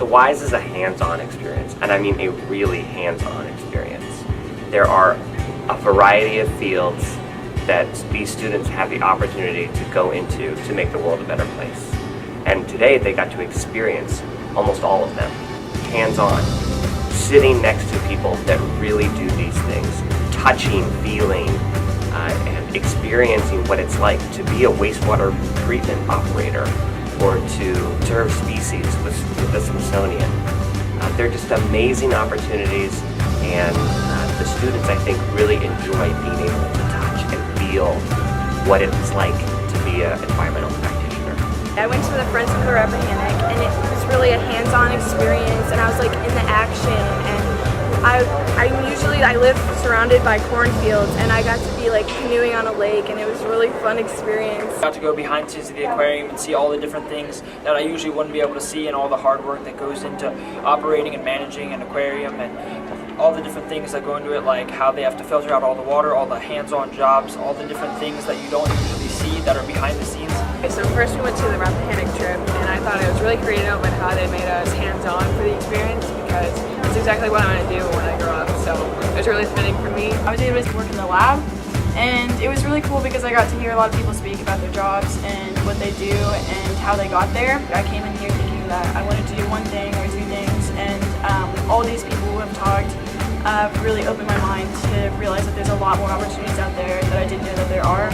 So WYSE is a hands-on experience, and I mean a really hands-on experience. There are a variety of fields that these students have the opportunity to go into to make the world a better place. And today they got to experience almost all of them, hands-on, sitting next to people that really do these things, touching, feeling, and experiencing what it's like to be a wastewater treatment operator or to serve species with the Smithsonian. They're just amazing opportunities, and the students, I think, really enjoy being able to touch and feel what it's like to be an environmental practitioner. I went to the Friends of the Rappahannock, and it was really a hands-on experience, and I was like in the action, and I live surrounded by cornfields, and I got to be like canoeing on a lake, and it was a really fun experience. I got to go behind the scenes of the aquarium and see all the different things that I usually wouldn't be able to see, and all the hard work that goes into operating and managing an aquarium, and all the different things that go into it, like how they have to filter out all the water, all the hands-on jobs, all the different things that you don't usually see that are behind the scenes. So first we went to the Rappahannock trip, and I thought it was really creative with how they made us hands-on for the experience, because it's exactly what I want to do when I grow up. So it was really fitting for me. I was able to work in the lab, and it was really cool because I got to hear a lot of people speak about their jobs and what they do and how they got there. I came in here thinking that I wanted to do one thing or two things, and all these people who have talked really opened my mind to realize that there's a lot more opportunities out there that I didn't know that there are.